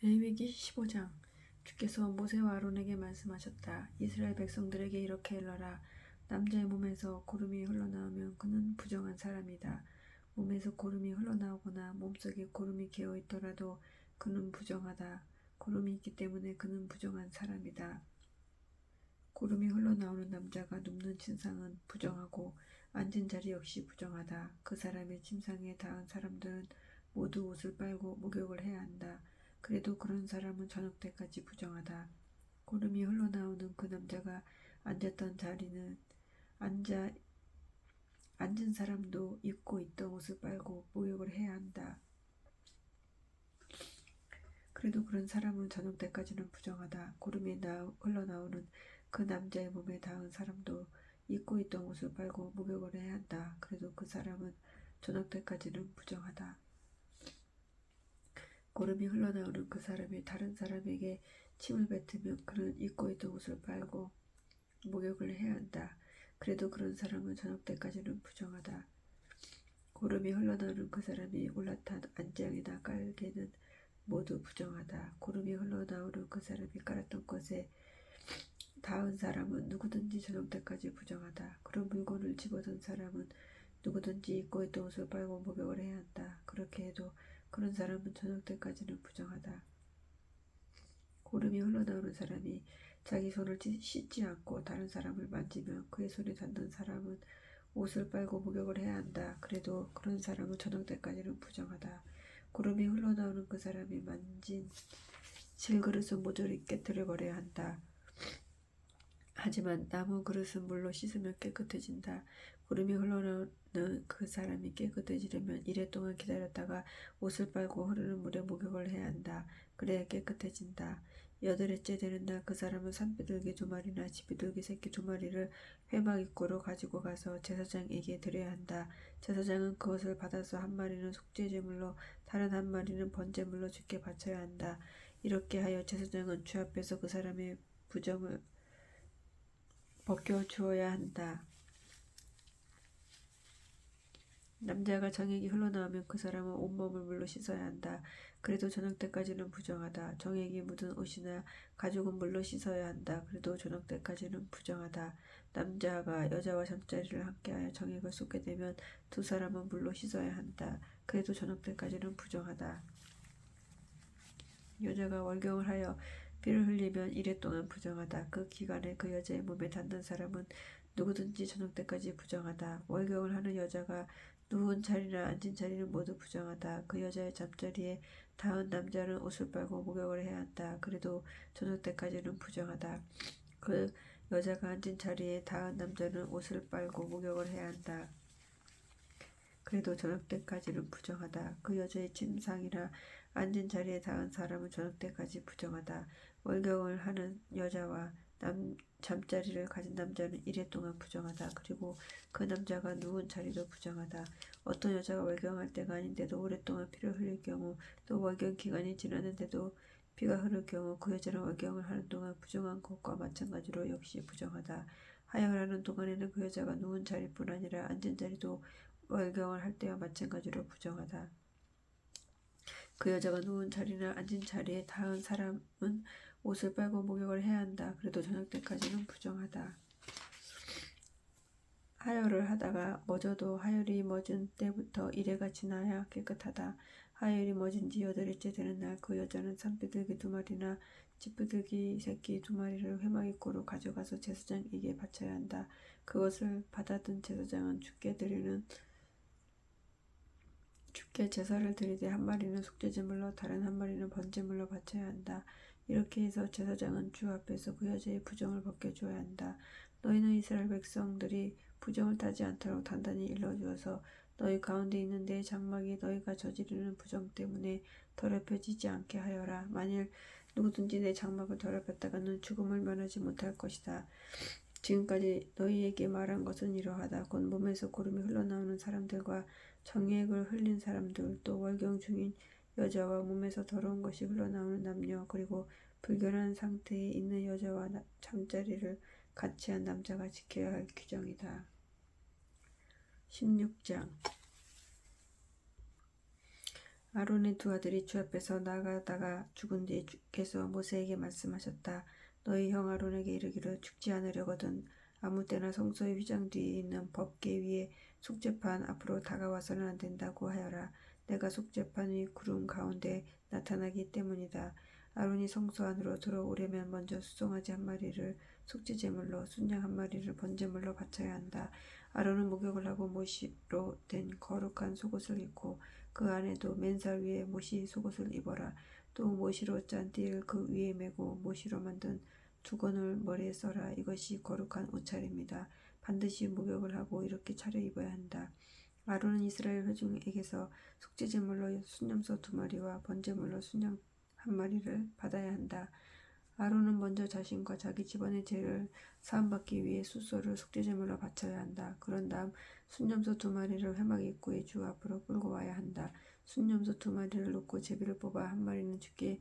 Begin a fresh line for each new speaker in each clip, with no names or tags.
레위기 15장. 주께서 모세와 아론에게 말씀하셨다. 이스라엘 백성들에게 이렇게 일러라. 남자의 몸에서 고름이 흘러나오면 그는 부정한 사람이다. 몸에서 고름이 흘러나오거나 몸속에 고름이 개어있더라도 그는 부정하다. 고름이 있기 때문에 그는 부정한 사람이다. 고름이 흘러나오는 남자가 눕는 침상은 부정하고 앉은 자리 역시 부정하다. 그 사람의 침상에 닿은 사람들은 모두 옷을 빨고 목욕을 해야 한다. 그래도 그런 사람은 저녁 때까지 부정하다. 고름이 흘러나오는 그 남자가 앉았던 자리는 앉은 사람도 입고 있던 옷을 빨고 목욕을 해야 한다. 그래도 그런 사람은 저녁 때까지는 부정하다. 고름이 흘러나오는 그 남자의 몸에 닿은 사람도 입고 있던 옷을 빨고 목욕을 해야 한다. 그래도 그 사람은 저녁 때까지는 부정하다. 고름이 흘러나오는 그 사람이 다른 사람에게 침을 뱉으면 그는 입고 있던 옷을 빨고 목욕을 해야 한다. 그래도 그런 사람은 저녁 때까지는 부정하다. 고름이 흘러나오는 그 사람이 올라탄 안장이나 깔개는 모두 부정하다. 고름이 흘러나오는 그 사람이 깔았던 것에 닿은 사람은 누구든지 저녁 때까지 부정하다. 그런 물건을 집어든 사람은 누구든지 입고 있던 옷을 빨고 목욕을 해야 한다. 그렇게 해도 그런 사람은 저녁 때까지는 부정하다. 고름이 흘러나오는 사람이 자기 손을 씻지 않고 다른 사람을 만지면 그의 손에 닿는 사람은 옷을 빨고 목욕을 해야 한다. 그래도 그런 사람은 저녁 때까지는 부정하다. 고름이 흘러나오는 그 사람이 만진 질그릇은 모조리 깨뜨려 버려야 한다. 하지만 나무 그릇은 물로 씻으면 깨끗해진다. 고름이 흘러나오는 그 사람이 깨끗해지려면 이래 동안 기다렸다가 옷을 빨고 흐르는 물에 목욕을 해야 한다. 그래야 깨끗해진다. 여덟째 되는 날 그 사람은 산비둘기 2마리나 지비둘기 새끼 2마리를 회막 입구로 가지고 가서 제사장에게 드려야 한다. 제사장은 그것을 받아서 한 마리는 속죄제물로 다른 한 마리는 번제물로 주께 바쳐야 한다. 이렇게 하여 제사장은 주 앞에서 그 사람의 부정을 벗겨주어야 한다. 남자가 정액이 흘러나오면 그 사람은 온몸을 물로 씻어야 한다. 그래도 저녁 때까지는 부정하다. 정액이 묻은 옷이나 가죽은 물로 씻어야 한다. 그래도 저녁 때까지는 부정하다. 남자가 여자와 잠자리를 함께하여 정액을 쏟게 되면 두 사람은 물로 씻어야 한다. 그래도 저녁 때까지는 부정하다. 여자가 월경을 하여 피를 흘리면 이래 동안 부정하다. 그 기간에 그 여자의 몸에 닿는 사람은 누구든지 저녁 때까지 부정하다. 월경을 하는 여자가 누운 자리나 앉은 자리는 모두 부정하다. 그 여자의 잠자리에 닿은 남자는 옷을 빨고 목욕을 해야 한다. 그래도 저녁 때까지는 부정하다. 그 여자가 앉은 자리에 닿은 남자는 옷을 빨고 목욕을 해야 한다. 그래도 저녁 때까지는 부정하다. 그 여자의 침상이나 앉은 자리에 닿은 사람은 저녁 때까지 부정하다. 월경을 하는 여자와 잠자리를 가진 남자는 이래 동안 부정하다. 그리고 그 남자가 누운 자리도 부정하다. 어떤 여자가 월경할 때가 아닌데도 오랫동안 피를 흘릴 경우, 또 월경 기간이 지났는데도 피가 흐를 경우 그 여자는 월경을 하는 동안 부정한 것과 마찬가지로 역시 부정하다. 하영을 하는 동안에는 그 여자가 누운 자리뿐 아니라 앉은 자리도 월경을 할 때와 마찬가지로 부정하다. 그 여자가 누운 자리나 앉은 자리에 닿은 사람은 옷을 빨고 목욕을 해야 한다. 그래도 저녁 때까지는 부정하다. 하혈을 하다가 멎어도 하혈이 멎은 때부터 이래가 지나야 깨끗하다. 하혈이 멎은 지 8일째 되는 날 그 여자는 산비둘기 2마리나 집비둘기 새끼 2마리를 회막 입구로 가져가서 제사장에게 바쳐야 한다. 그것을 받아든 제사장은 주께 제사를 드리되 한 마리는 속죄제물로 다른 한 마리는 번제물로 바쳐야 한다. 이렇게 해서 제사장은 주 앞에서 그 여자의 부정을 벗겨주어야 한다. 너희는 이스라엘 백성들이 부정을 타지 않도록 단단히 일러주어서 너희 가운데 있는 내 장막이 너희가 저지르는 부정 때문에 더럽혀지지 않게 하여라. 만일 누구든지 내 장막을 더럽혔다가는 죽음을 면하지 못할 것이다. 지금까지 너희에게 말한 것은 이러하다. 곧 몸에서 고름이 흘러나오는 사람들과 정액을 흘린 사람들, 또 월경 중인 여자와 몸에서 더러운 것이 흘러나오는 남녀, 그리고 불결한 상태에 있는 여자와 잠자리를 같이 한 남자가 지켜야 할 규정이다. 16장. 아론의 두 아들이 주 앞에서 나가다가 죽은 뒤 주께서 모세에게 말씀하셨다. 너희 형 아론에게 이르기를 죽지 않으려거든 아무 때나 성소의 휘장 뒤에 있는 법궤 위에 속죄판 앞으로 다가와서는 안 된다고 하여라. 내가 속죄판 위 구름 가운데 나타나기 때문이다. 아론이 성소 안으로 들어오려면 먼저 수송아지 한 마리를 속죄제물로, 순양 한 마리를 번제물로 바쳐야 한다. 아론은 목욕을 하고 못으로 된 거룩한 속옷을 입고 그 안에도 맨살 위에 못이 속옷을 입어라. 또 못으로 짠 띠를 그 위에 메고 못으로 만든 두건을 머리에 써라. 이것이 거룩한 옷차림이다. 반드시 목욕을 하고 이렇게 차려입어야 한다. 아론은 이스라엘 회중에게서 속죄제물로 순염소 2마리와 번제물로 순양 1마리를 받아야 한다. 아론은 먼저 자신과 자기 집안의 죄를 사함받기 위해 숫소를 속죄제물로 바쳐야 한다. 그런 다음 순염소 2마리를 회막 입구의 주 앞으로 끌고 와야 한다. 순염소 2마리를 놓고 제비를 뽑아 1마리는 주께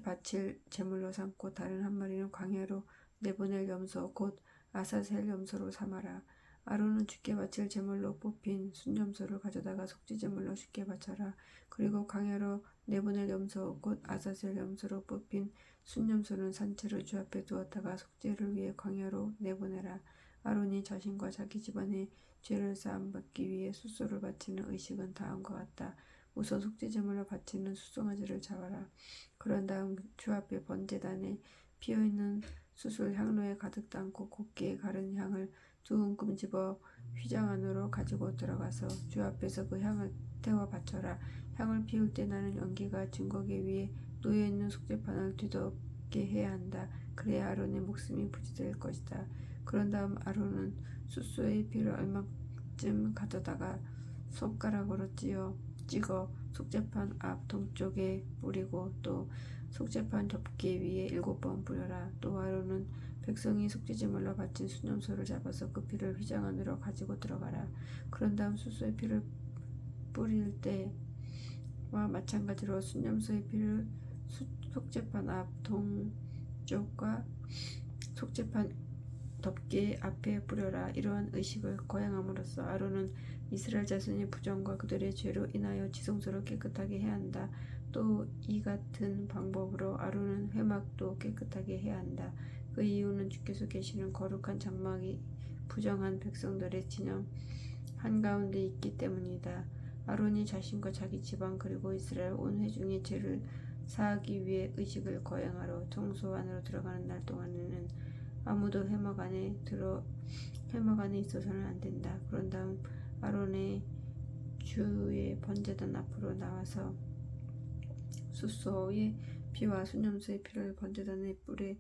바칠 제물로 삼고 다른 1마리는 광야로 내보낼 염소 곧 아사셀 염소로 삼아라. 아론은 주께 바칠 제물로 뽑힌 순염소를 가져다가 속죄제물로 주께 바쳐라. 그리고 광야로 내보낼 염소 곧 아사셀 염소로 뽑힌 순염소는 산채로 주 앞에 두었다가 속죄를 위해 광야로 내보내라. 아론이 자신과 자기 집안의 죄를 사함받기 위해 숫소를 바치는 의식은 다음과 같다. 우선 속죄제물로 바치는 숫송아지를 잡아라. 그런 다음 주 앞에 번제단에 피어있는 숯을 향로에 가득 담고 곱게 가른 향을 2움큼 집어 휘장 안으로 가지고 들어가서 주 앞에서 그 향을 태워 바쳐라. 향을 피울 때 나는 연기가 증거계 위에 놓여있는 속죄판을 뒤덮게 해야 한다. 그래야 아론의 목숨이 부지될 것이다. 그런 다음 아론은 숫소의 피를 얼마쯤 가져다가 손가락으로 찍어 속죄판 앞 동쪽에 뿌리고 또 속죄판 덮개 위에 7번 뿌려라. 또 아론은 백성이 속죄제물로 바친 순염소를 잡아서 그 피를 휘장 안으로 가지고 들어가라. 그런 다음 숫소의 피를 뿌릴 때와 마찬가지로 순염소의 피를 속죄판 앞 동쪽과 속죄판 덮개 앞에 뿌려라. 이러한 의식을 거행함으로써 아론은 이스라엘 자손의 부정과 그들의 죄로 인하여 지성소를 깨끗하게 해야 한다. 또 이 같은 방법으로 아론은 회막도 깨끗하게 해야 한다. 그 이유는 주께서 계시는 거룩한 장막이 부정한 백성들의 진영 한가운데 있기 때문이다. 아론이 자신과 자기 집안 그리고 이스라엘 온 회중의 죄를 사하기 위해 의식을 거행하러 성소 안으로 들어가는 날 동안에는 아무도 회막 안에 있어서는 안 된다. 그런 다음 아론의 주의 번제단 앞으로 나와서 숫소의 피와 순염소의 피를 번제단의 뿔에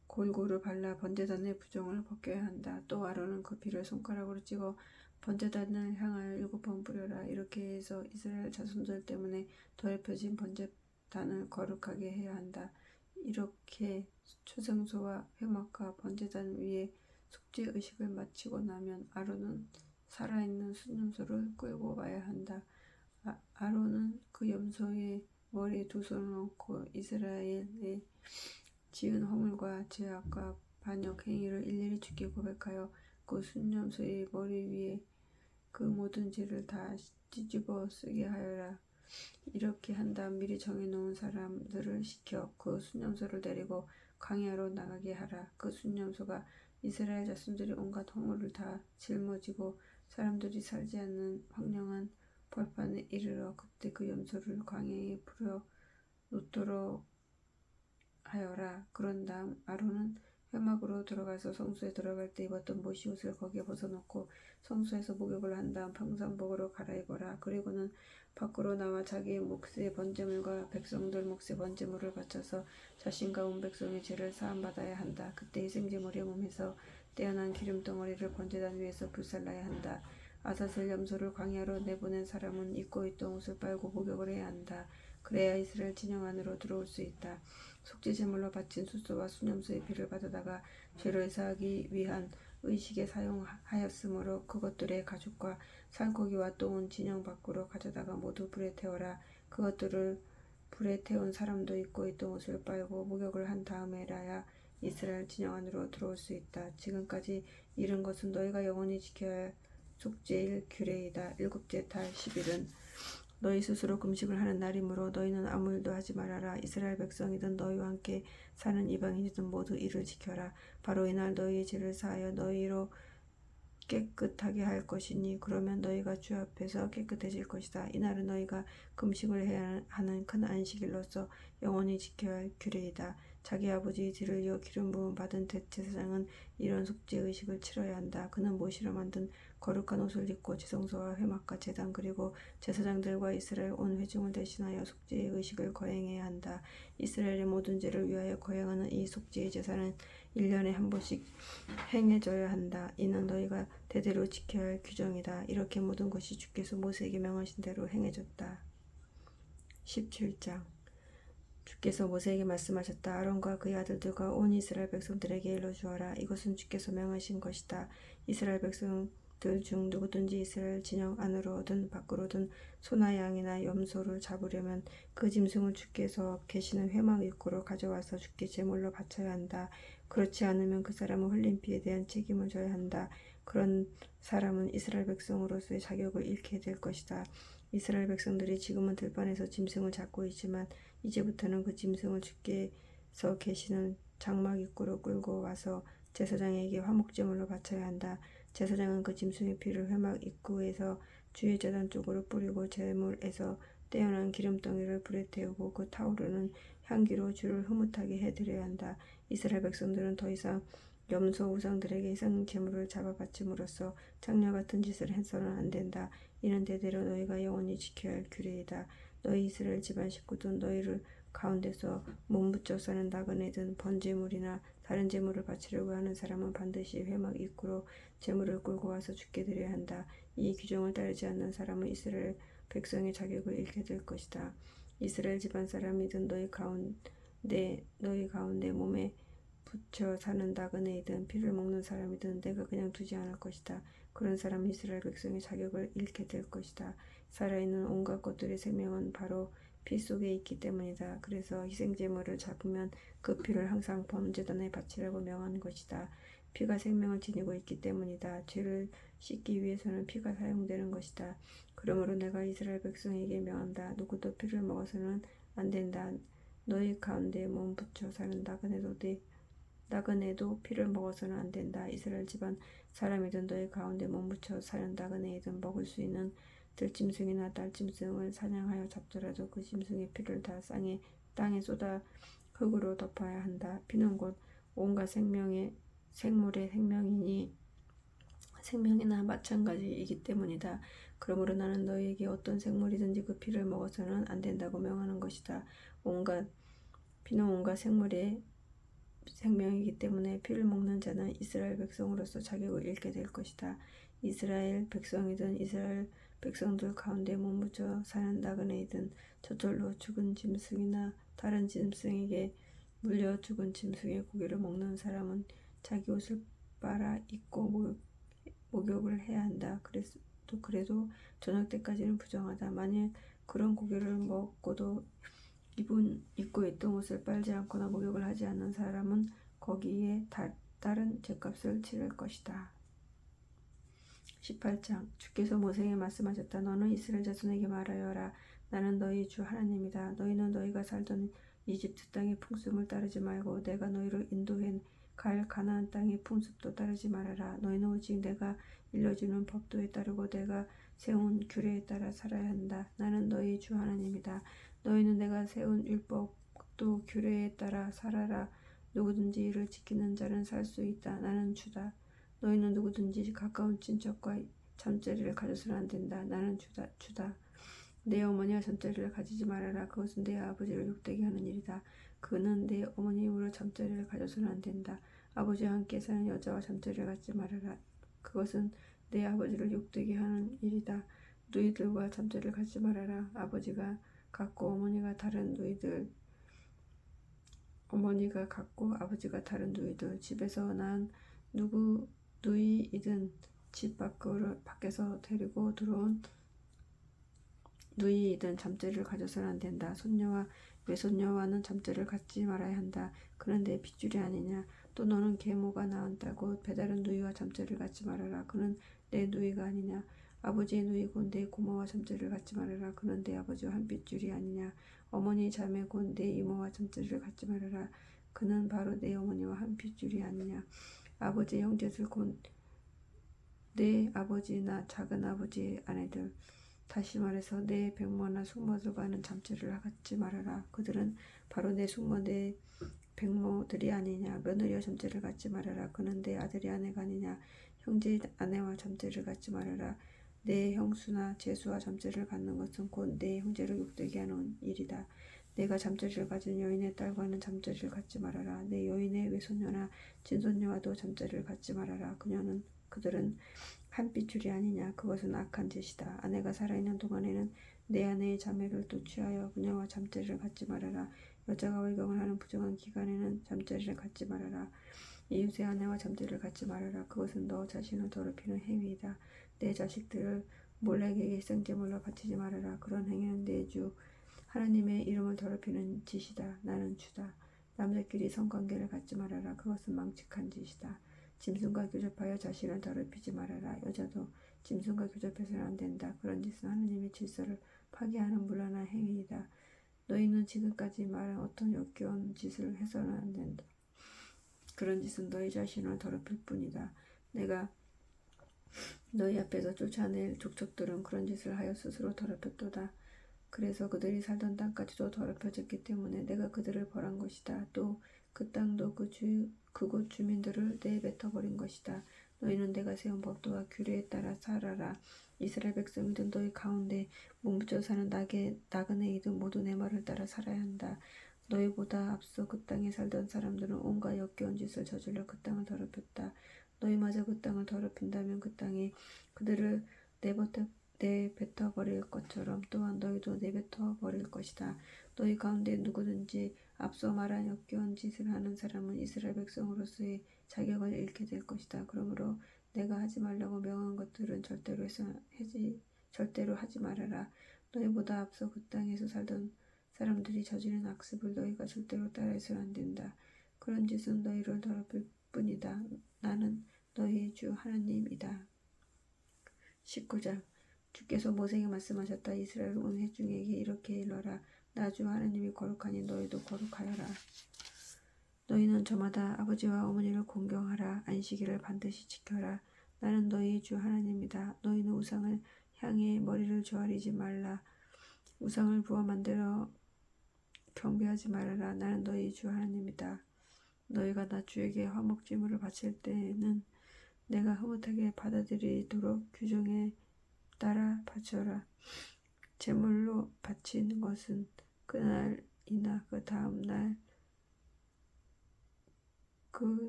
골고루 발라 번제단의 부정을 벗겨야 한다. 또 아론은 그 피를 손가락으로 찍어 번제단을 향하여 7번 뿌려라. 이렇게 해서 이스라엘 자손들 때문에 더럽혀진 번제단을 거룩하게 해야 한다. 이렇게 초생소와 회막과 번제단 위에 속죄 의식을 마치고 나면 아론은 살아있는 순염소를 끌고 와야 한다. 아론은 그 염소의 머리에 2손을 얹고 이스라엘의 지은 허물과 죄악과 반역 행위를 일일이 주께 고백하여 그 순염소의 머리 위에 그 모든 죄를 다 뒤집어 쓰게 하여라. 이렇게 한 다음 미리 정해놓은 사람들을 시켜 그 순염소를 데리고 광야로 나가게 하라. 그 순염소가 이스라엘 자손들이 온갖 허물을 다 짊어지고 사람들이 살지 않는 황량한 벌판에 이르러 그때 그 염소를 광야에 풀어 놓도록 하여라. 그런 다음 아론은 회막으로 들어가서 성소에 들어갈 때 입었던 모시 옷을 거기에 벗어놓고 성소에서 목욕을 한 다음 평상복으로 갈아입어라. 그리고는 밖으로 나와 자기의 몫의 번제물과 백성들 몫의 번제물을 바쳐서 자신과 온 백성의 죄를 사함받아야 한다. 그때 희생제물의 몸에서 떼어난 기름덩어리를 번제단 위에서 불살라야 한다. 아사셀 염소를 광야로 내보낸 사람은 입고 있던 옷을 빨고 목욕을 해야 한다. 그래야 이스라엘 진영 안으로 들어올 수 있다. 속죄제물로 바친 숫소와 순염소의 피를 가져다가 죄를 사하기 위한 의식에 사용하였으므로 그것들의 가죽과 살코기와 똥은 진영 밖으로 가져다가 모두 불에 태워라. 그것들을 불에 태운 사람도 입고 있던 옷을 빨고 목욕을 한 다음에라야 이스라엘 진영 안으로 들어올 수 있다. 지금까지 이른 것은 너희가 영원히 지켜야 할 속죄일 규례이다. 7째 달 10일은 너희 스스로 금식을 하는 날이므로 너희는 아무 일도 하지 말아라. 이스라엘 백성이든 너희와 함께 사는 이방인이든 모두 이를 지켜라. 바로 이날 너희의 죄를 사하여 너희로 깨끗하게 할 것이니 그러면 너희가 주 앞에서 깨끗해질 것이다. 이날은 너희가 금식을 해야 하는 큰 안식일로서 영원히 지켜야 할 규례이다. 자기 아버지 뒤를 이어 기름 부음 받은 대제사장은 이런 속죄 의식을 치러야 한다. 그는 못으로 만든 거룩한 옷을 입고 지성소와 회막과 제단 그리고 제사장들과 이스라엘 온 회중을 대신하여 속죄의 의식을 거행해야 한다. 이스라엘의 모든 죄를 위하여 거행하는 이 속죄의 제사는 1년에 한 번씩 행해져야 한다. 이는 너희가 대대로 지켜야 할 규정이다. 이렇게 모든 것이 주께서 모세에게 명하신 대로 행해졌다. 17장 주께서 모세에게 말씀하셨다. 아론과 그의 아들들과 온 이스라엘 백성들에게 일러주어라. 이것은 주께서 명하신 것이다. 이스라엘 백성들 중 누구든지 이스라엘 진영 안으로든 밖으로든 소나 양이나 염소를 잡으려면 그 짐승을 주께서 계시는 회막 입구로 가져와서 주께 제물로 바쳐야 한다. 그렇지 않으면 그 사람은 흘린 피에 대한 책임을 져야 한다. 그런 사람은 이스라엘 백성으로서의 자격을 잃게 될 것이다. 이스라엘 백성들이 지금은 들판에서 짐승을 잡고 있지만 이제부터는 그 짐승을 주께서 계시는 장막 입구로 끌고 와서 제사장에게 화목제물로 바쳐야 한다. 제사장은 그 짐승의 피를 회막 입구에서 주의 제단 쪽으로 뿌리고 제물에서 떼어난 기름덩이를 불에 태우고 그 타오르는 향기로 주를 흐뭇하게 해드려야 한다. 이스라엘 백성들은 더 이상 염소 우상들에게 이상 제물을 잡아 바침으로써 장녀 같은 짓을 해서는 안 된다. 이는 대대로 너희가 영원히 지켜야 할 규례이다. 너희 이스라엘 집안 식구든 너희를 가운데서 몸붙여 사는 나그네든 번제물이나 다른 제물을 바치려고 하는 사람은 반드시 회막 입구로 제물을 끌고 와서 주께 드려야 한다. 이 규정을 따르지 않는 사람은 이스라엘 백성의 자격을 잃게 될 것이다. 이스라엘 집안 사람이든 너희 가운데 몸에 붙여 사는 나그네이든 피를 먹는 사람이든 내가 그냥 두지 않을 것이다. 그런 사람은 이스라엘 백성의 자격을 잃게 될 것이다. 살아있는 온갖 것들의 생명은 바로 피 속에 있기 때문이다. 그래서 희생제물을 잡으면 그 피를 항상 번제단에 바치라고 명한 것이다. 피가 생명을 지니고 있기 때문이다. 죄를 씻기 위해서는 피가 사용되는 것이다. 그러므로 내가 이스라엘 백성에게 명한다. 누구도 피를 먹어서는 안 된다. 너희 가운데 몸 붙여 사는 나그네도 피를 먹어서는 안 된다. 이스라엘 집안 사람이든 너희 가운데 몸붙여 사는 나그네이든 먹을 수 있는 들짐승이나 딸짐승을 사냥하여 잡더라도 그 짐승의 피를 다 땅에 쏟아 흙으로 덮어야 한다. 피는 곧 온갖 생물의 생명이니 생명이나 마찬가지이기 때문이다. 그러므로 나는 너희에게 어떤 생물이든지 그 피를 먹어서는 안 된다고 명하는 것이다. 피는 온갖 생물의 생명이기 때문에 피를 먹는 자는 이스라엘 백성으로서 자격을 잃게 될 것이다. 이스라엘 백성이든 이스라엘 백성들 가운데 몸붙여 사는 나그네이든 저절로 죽은 짐승이나 다른 짐승에게 물려 죽은 짐승의 고기를 먹는 사람은 자기 옷을 빨아 입고 목욕을 해야 한다. 그래도 저녁 때까지는 부정하다. 만일 그런 고기를 먹고도 입고 있던 옷을 빨지 않거나 목욕을 하지 않는 사람은 거기에 다른 죄값을 치를 것이다. 18장 주께서 모세에게 말씀하셨다. 너는 이스라엘 자손에게 말하여라. 나는 너희 주 하나님이다. 너희는 너희가 살던 이집트 땅의 풍습을 따르지 말고 내가 너희를 인도해 갈 가나안 땅의 풍습도 따르지 말아라. 너희는 오직 내가 일러주는 법도에 따르고 내가 세운 규례에 따라 살아야 한다. 나는 너희 주 하나님이다. 너희는 내가 세운 율법도 규례에 따라 살아라. 누구든지 이를 지키는 자는 살 수 있다. 나는 주다. 너희는 누구든지 가까운 친척과 잠자리를 가져서는 안 된다. 나는 주다. 내 어머니와 잠자리를 가지지 말아라. 그것은 내 아버지를 욕되게 하는 일이다. 그는 내 어머니 입으로 잠자리를 가져서는 안 된다. 아버지와 함께 사는 여자와 잠자리를 갖지 말아라. 그것은 내 아버지를 욕되게 하는 일이다. 누이들과 잠자리를 갖지 말아라. 아버지가 같고 어머니가 같고 아버지가 다른 누이들 집에서 난 누이이든 집 밖에서 데리고 들어온 누이이든 잠자리를 가져서는 안 된다. 손녀와 외손녀와는 잠자리를 갖지 말아야 한다. 그는 내 핏줄이 아니냐. 또 너는 계모가 낳았다고 배다른 누이와 잠자리를 갖지 말아라. 그는 내 누이가 아니냐. 아버지의 누이 곧 내 고모와 잠자리를 갖지 말아라. 그는 내 아버지와 한 핏줄이 아니냐. 어머니 자매 곧 내 이모와 잠자리를 갖지 말아라. 그는 바로 내 어머니와 한 핏줄이 아니냐. 아버지의 형제들 곧 내 아버지나 작은 아버지의 아내들, 다시 말해서 내 백모나 숙모들과는 잠자리를 갖지 말아라. 그들은 바로 내 숙모 내 백모들이 아니냐. 며느리와 잠자리를 갖지 말아라. 그는 내 아들이 아내가 아니냐. 형제의 아내와 잠자리를 갖지 말아라. 내 형수나 제수와 잠자리를 갖는 것은 곧 내 형제를 욕되게 하는 일이다. 내가 잠자리를 가진 여인의 딸과는 잠자리를 갖지 말아라. 내 여인의 외손녀나 친손녀와도 잠자리를 갖지 말아라. 그들은 한 핏줄이 아니냐. 그것은 악한 짓이다. 아내가 살아있는 동안에는 내 아내의 자매를 또 취하여 그녀와 잠자리를 갖지 말아라. 여자가 월경을 하는 부정한 기간에는 잠자리를 갖지 말아라. 이웃의 아내와 잠자리를 갖지 말아라. 그것은 너 자신을 더럽히는 행위이다. 내 자식들을 몰락에게 생제물로 바치지 말아라. 그런 행위는 내 주 하나님의 이름을 더럽히는 짓이다. 나는 주다. 남자끼리 성관계를 갖지 말아라. 그것은 망측한 짓이다. 짐승과 교접하여 자신을 더럽히지 말아라. 여자도 짐승과 교접해서는 안 된다. 그런 짓은 하나님의 질서를 파괴하는 문란한 행위이다. 너희는 지금까지 말한 어떤 역겨운 짓을 해서는 안 된다. 그런 짓은 너희 자신을 더럽힐 뿐이다. 내가 너희 앞에서 쫓아낼 족속들은 그런 짓을 하여 스스로 더럽혔도다. 그래서 그들이 살던 땅까지도 더럽혀졌기 때문에 내가 그들을 벌한 것이다. 또 그 땅도 그곳 주민들을 내뱉어버린 것이다. 너희는 내가 세운 법도와 규례에 따라 살아라. 이스라엘 백성이든 너희 가운데 몸부쳐 사는 나그네이든 모두 내 말을 따라 살아야 한다. 너희보다 앞서 그 땅에 살던 사람들은 온갖 역겨운 짓을 저질러 그 땅을 더럽혔다. 너희마저 그 땅을 더럽힌다면 그 땅에 그들을 내뱉어버릴 것처럼 또한 너희도 내뱉어버릴 것이다. 너희 가운데 누구든지 앞서 말한 역겨운 짓을 하는 사람은 이스라엘 백성으로서의 자격을 잃게 될 것이다. 그러므로 내가 하지 말라고 명한 것들은 절대로 하지 말아라. 너희보다 앞서 그 땅에서 살던 사람들이 저지른 악습을 너희가 절대로 따라해서는 안 된다. 그런 짓은 너희를 더럽힐 뿐이다. 나는 너희의 주 하나님이다. 19장 주께서 모세에게 말씀하셨다. 이스라엘 온 회중에게 이렇게 일러라. 나 주 하나님이 거룩하니 너희도 거룩하여라. 너희는 저마다 아버지와 어머니를 공경하라. 안식일을 반드시 지켜라. 나는 너희 주 하나님이다. 너희는 우상을 향해 머리를 조아리지 말라. 우상을 부어 만들어 경배하지 말아라. 나는 너희 주 하나님이다. 너희가 나 주에게 화목제물을 바칠 때에는 내가 흐뭇하게 받아들이도록 규정에 따라 바쳐라. 제물로 바치는 것은 그날이나 그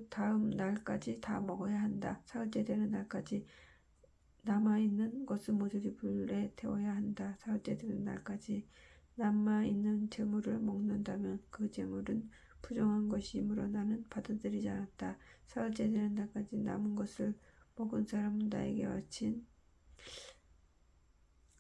다음 날까지 다 먹어야 한다. 사흘째 되는 날까지 남아있는 것은 모조리 불에 태워야 한다. 사흘째 되는 날까지 남아있는 제물을 먹는다면 그 제물은 부정한 것이므로 나는 받아들이지 않았다. 사흘째 되는 날까지 남은 것을 먹은 사람은 나에게 바친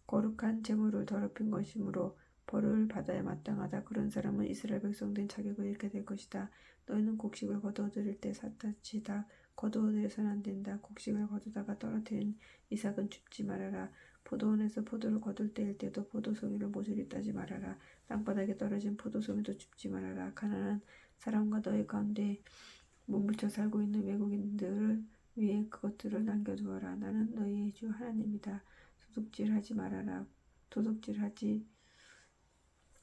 거룩한 제물을 더럽힌 것이므로 벌을 받아야 마땅하다. 그런 사람은 이스라엘 백성된 자격을 잃게 될 것이다. 너희는 곡식을 거두어들일 때 샅샅이 다 거두어들여서는 안 된다. 곡식을 거두다가 떨어뜨린 이삭은 줍지 말아라. 포도원에서 포도를 거둘 때일 때도 포도송이를 모조리 따지 말아라. 땅바닥에 떨어진 포도송이도 줍지 말아라. 가난한 사람과 너희 가운데 몸부쳐 살고 있는 외국인들을 위해 그것들을 남겨두어라. 나는 너희의 주 하나님이다. 도둑질하지 말아라.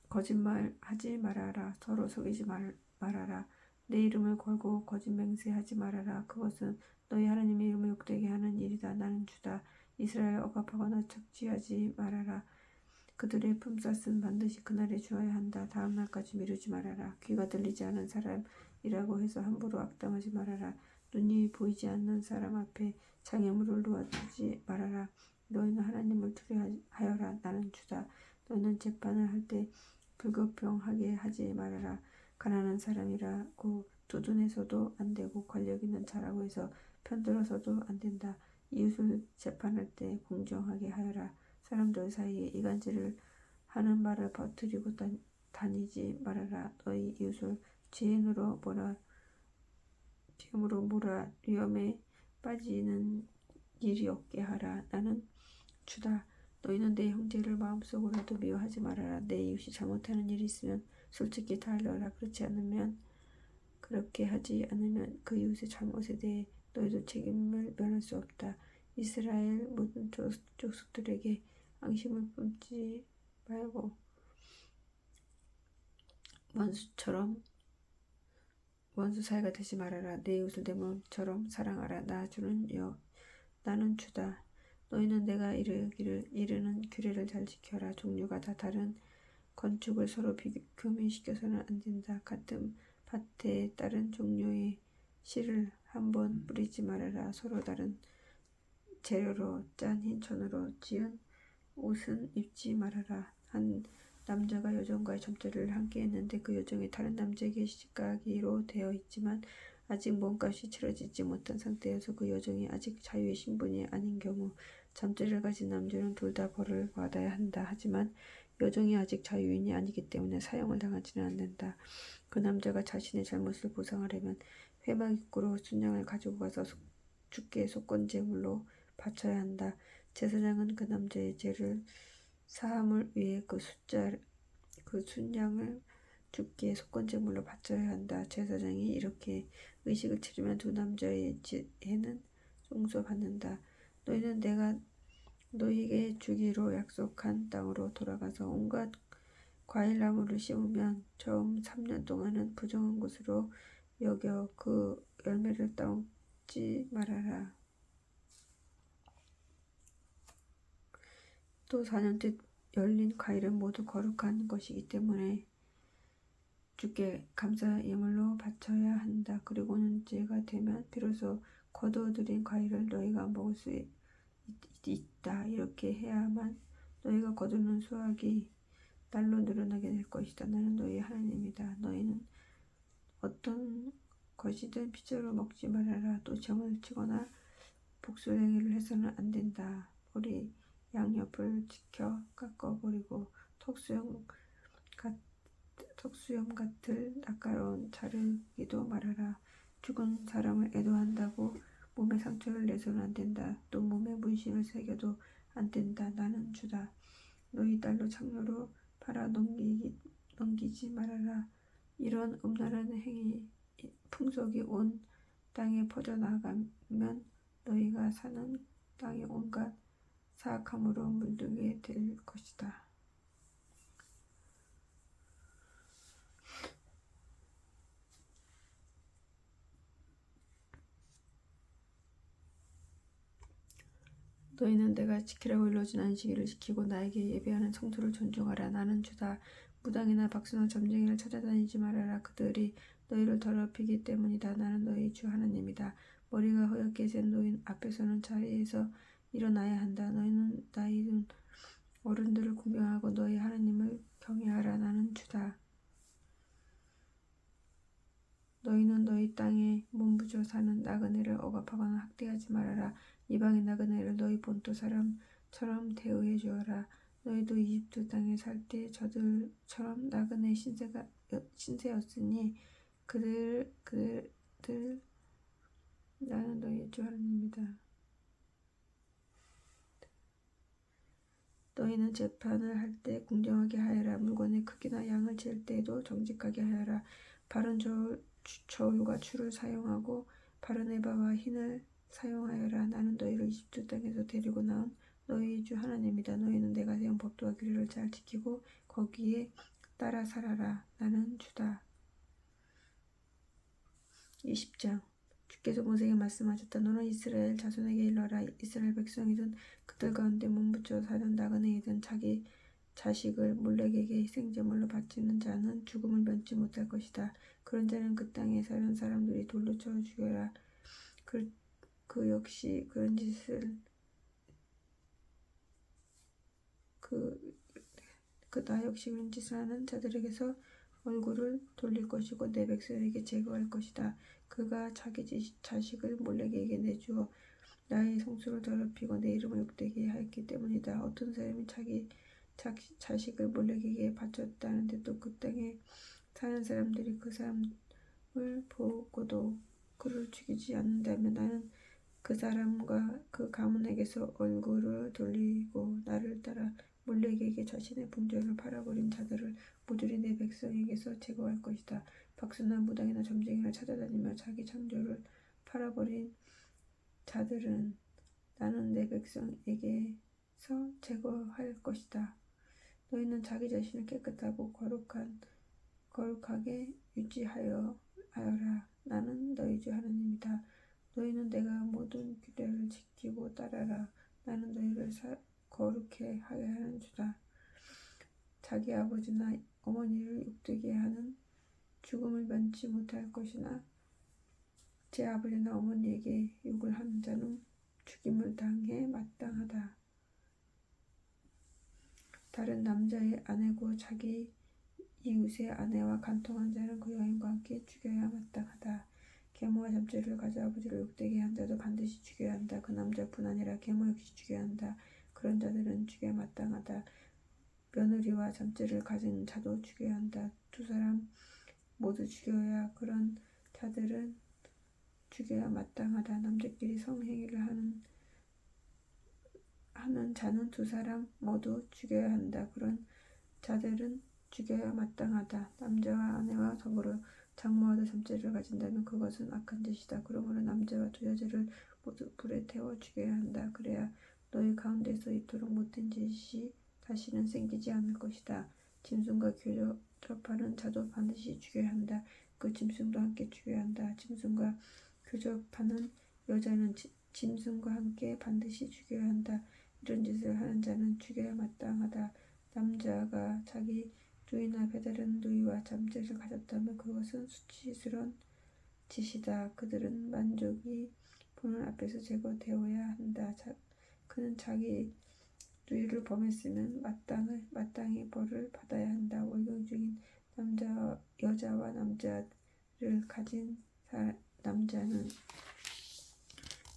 거짓말하지 말아라. 서로 속이지 말아라. 내 이름을 걸고 거짓 맹세하지 말아라. 그것은 너희 하나님의 이름을 욕되게 하는 일이다. 나는 주다. 이스라엘 억압하거나 착취하지 말아라. 그들의 품삯은 반드시 그날에 주어야 한다. 다음 날까지 미루지 말아라. 귀가 들리지 않은 사람이라고 해서 함부로 악담하지 말아라. 눈이 보이지 않는 사람 앞에 장애물을 놓아주지 말아라. 너희는 하나님을 두려워하여라. 나는 주다. 너희는 재판을 할 때 불공평하게 하지 말아라. 가난한 사람이라고 두둔해서도 안 되고 권력 있는 자라고 해서 편들어서도 안 된다. 이웃을 재판할 때 공정하게 하여라. 사람들 사이에 이간질을 하는 말을 퍼뜨리고 다니지 말아라. 너희 이웃을 죄인으로 몰아 위험에 빠지는 일이 없게 하라. 나는 주다. 너희는 내 형제를 마음속으로도 미워하지 말아라. 내 이웃이 잘못하는 일이 있으면 솔직히 다 알려라. 그렇게 하지 않으면 그 이웃의 잘못에 대해 너희도 책임을 면할 수 없다. 이스라엘 모든 족속들에게 앙심을 품지 말고 원수 사이가 되지 말아라. 내 이웃을 내 몸처럼 사랑하라. 나는 주다. 너희는 내가 이르는 규례를 잘 지켜라. 종류가 다 다른 건축을 서로 교미시켜서는 안 된다. 같은 밭에 다른 종류의 씨를 한번 뿌리지 말아라. 서로 다른 재료로 짠 흰 천으로 지은 옷은 입지 말아라. 한 남자가 여종과의 점괘를 함께 했는데 그 여종이 다른 남자에게 시집가기로 되어 있지만 아직 몸값이 치러지지 못한 상태여서 그 여종이 아직 자유의 신분이 아닌 경우 점괘를 가진 남자는 둘 다 벌을 받아야 한다. 하지만 여종이 아직 자유인이 아니기 때문에 사형을 당하지는 않는다. 그 남자가 자신의 잘못을 보상하려면 회막 입구로 순양을 가지고 가서 주께 속건제물로 바쳐야 한다. 제사장은 그 남자의 죄를 사함을 위해 그 순양을 주께 속건제물로 바쳐야 한다. 제사장이 이렇게 의식을 치르면 두 남자의 죄는 용서받는다. 너희는 내가 너희에게 주기로 약속한 땅으로 돌아가서 온갖 과일나무를 심으면 처음 3년 동안은 부정한 곳으로 여겨 그 열매를 따먹지 말아라. 또 4년째 열린 과일은 모두 거룩한 것이기 때문에 주께 감사 예물로 바쳐야 한다. 그리고는 때가 되면 비로소 거두어들인 과일을 너희가 먹을 수 있다. 이렇게 해야만 너희가 거두는 수확이 날로 늘어나게 될 것이다. 나는 너희 하나님이다. 너희는 어떤 것이든 빚으로 먹지 말아라. 또 점을 치거나 복술행위를 해서는 안 된다. 우리 양옆을 지켜 깎아버리고 턱수염 같을 낯가로운 자르기도 말아라. 죽은 사람을 애도한다고 몸에 상처를 내서는 안 된다. 또 몸에 문신을 새겨도 안 된다. 나는 주다. 너희 딸로 창녀로 팔아 넘기지 말아라. 이런 음란한 풍속이 온 땅에 퍼져나가면 너희가 사는 땅이 온갖 사악함으로 물들게 될 것이다. 너희는 내가 지키라고 일러준 안식일을 지키고 나에게 예배하는 성도를 존중하라. 나는 주다. 무당이나 박수나 점쟁이를 찾아다니지 말아라. 그들이 너희를 더럽히기 때문이다. 나는 너희 주 하나님이다. 머리가 허옇게 센 노인 앞에서는 자리에서 일어나야 한다. 너희는 나이 어른들을 공경하고 너희 하나님을 경외하라. 나는 주다. 너희는 너희 땅에 몸부져 사는 나그네를 억압하거나 학대하지 말아라. 이방인 나그네를 너희 본토 사람처럼 대우해 주어라. 너희도 이집트 땅에 살 때 저들처럼 나그네 신세였으니 나는 너희 주 하나님이다. 너희는 재판을 할 때 공정하게 하여라. 물건의 크기나 양을 잴 때에도 정직하게 하여라. 바른 저울과 추를 사용하고 바른 에바와 흰을 사용하여라. 나는 너희를 이집트 땅에서 데리고 나온 너희 주 하나님이다. 너희는 내가 세운 법도와 규례를 잘 지키고 거기에 따라 살아라. 나는 주다. 20장 주께서 모세에게 말씀하셨다. 너는 이스라엘 자손에게 일러라. 이스라엘 백성이든 그들 가운데 몸부쳐 사는 나그네이든 자기 자식을 몰렉에게 희생제물로 바치는 자는 죽음을 면치 못할 것이다. 그런 자는 그 땅에 사는 사람들이 돌로 쳐 죽여라. 그 역시 그런 짓을 나 역시 그런 짓을 하는 자들에게서 얼굴을 돌릴 것이고 내 백성에게 제거할 것이다. 그가 자기 자식을 몰렉에게 내주어 나의 성수를 더럽히고 내 이름을 욕되게 하였기 때문이다. 어떤 사람이 자기 자식을 몰렉에게 바쳤다는데 또 그 땅에 사는 사람들이 그 사람을 보고도 그를 죽이지 않는다면 나는 그 사람과 그 가문에게서 얼굴을 돌리고 나를 따라 몰렉에게 자신의 풍조를 팔아버린 자들을 모조리 내 백성에게서 제거할 것이다. 박수나 무당이나 점쟁이를 찾아다니며 자기 창조를 팔아버린 자들은 나는 내 백성에게서 제거할 것이다. 너희는 자기 자신을 깨끗하고 거룩하게 유지하여라. 나는 너희 주 하나님이다. 너희는 내가 모든 규례를 지키고 따라라. 나는 너희를 거룩해 하게 하는 주다. 자기 아버지나 어머니를 욕되게 하는 죽음을 면치 못할 것이나 제 아버지나 어머니에게 욕을 하는 자는 죽임을 당해 마땅하다. 다른 남자의 아내고 자기 이웃의 아내와 간통한 자는 그 여인과 함께 죽여야 마땅하다. 계모와 잠자리를 가져 아버지를 욕되게 한 자도 반드시 죽여야 한다. 그 남자뿐 아니라 계모 역시 죽여야 한다. 그런 자들은 죽여야 마땅하다. 며느리와 잠자리를 가진 자도 죽여야 한다. 두 사람 모두 죽여야 그런 자들은 죽여야 마땅하다. 남자끼리 성행위를 하는 자는 두 사람 모두 죽여야 한다. 그런 자들은 죽여야 마땅하다. 남자와 아내와 더불어 장모와도 잠자리를 가진다면 그것은 악한 짓이다. 그러므로 남자와 두 여자를 모두 불에 태워 죽여야 한다. 그래야 너희 가운데서 이토록 못된 짓이 다시는 생기지 않을 것이다. 짐승과 교접하는 자도 반드시 죽여야 한다. 그 짐승도 함께 죽여야 한다. 짐승과 교접하는 여자는 짐승과 함께 반드시 죽여야 한다. 이런 짓을 하는 자는 죽여야 마땅하다. 남자가 자기 누이나 배다른 누이와 잠자리를 가졌다면 그것은 수치스러운 짓이다. 그들은 만족이 보는 앞에서 제거되어야 한다. 그는 자기 누이를 범했으면 마땅히 벌을 받아야 한다. 월경 중인 여자와 남자를 가진 남자는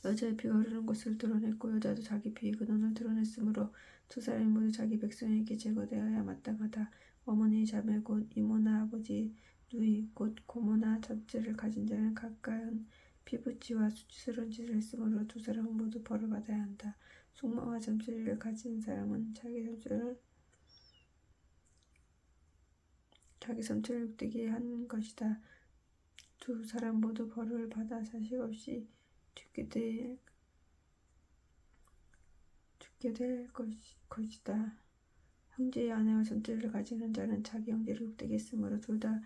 여자의 피가 흐르는 곳을 드러냈고 여자도 자기 피의 근원을 드러냈으므로 두 사람이 모두 자기 백성에게 제거되어야 마땅하다. 어머니 자매 곧 이모나 아버지 누이 곧 고모나 잠자리를 가진 자는 가까운 피부치와 수치스러운 짓을 했으므로 두 사람은 모두 벌을 받아야 한다. 숙모와 잠자리를 가진 사람은 자기 삼촌을 욕되게 한 것이다. 두 사람 모두 벌을 받아 자식 없이 죽게 될 것이다. 형제의 아내와 잠자리를 가지는 자는 자기 형제를 욕되게 했으므로 둘 다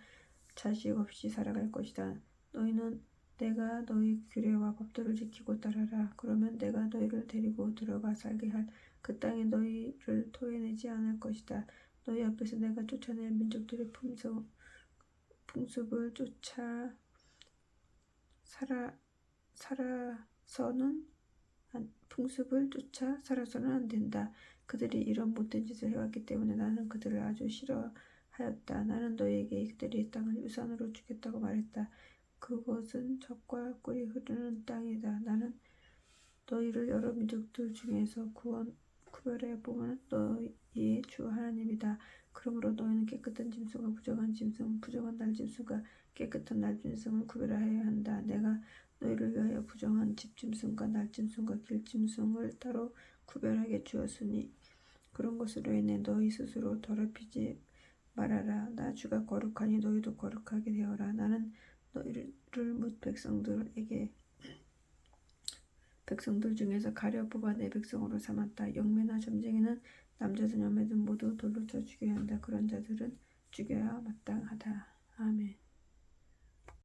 자식 없이 살아갈 것이다. 너희는 내가 너희 규례와 법도를 지키고 따라라. 그러면 내가 너희를 데리고 들어가 살게 할 그 땅에 너희를 토해내지 않을 것이다. 너희 앞에서 내가 쫓아낼 민족들의 풍습을 쫓아 살아서는 안 된다. 그들이 이런 못된 짓을 해왔기 때문에 나는 그들을 아주 싫어하였다. 나는 너희에게 그들이 땅을 유산으로 주겠다고 말했다. 그곳은 젖과 꿀이 흐르는 땅이다. 나는 너희를 여러 민족들 중에서 구별해 보면 너희의 주 하나님이다. 그러므로 너희는 깨끗한 짐승과 부정한 짐승, 부정한 날짐승과 깨끗한 날짐승을 구별하여야 한다. 내가 너희를 위하여 부정한 집짐승과 날짐승과 길짐승을 따로 구별하게 주었으니 그런 것으로 인해 너희 스스로 더럽히지 말아라. 나 주가 거룩하니 너희도 거룩하게 되어라. 나는 너희를 뭇 백성들 중에서 가려 뽑아 내 백성으로 삼았다. 영매나 점쟁이는 남자든 여매든 모두 돌로 쳐 죽여야 한다. 그런 자들은 죽여야 마땅하다.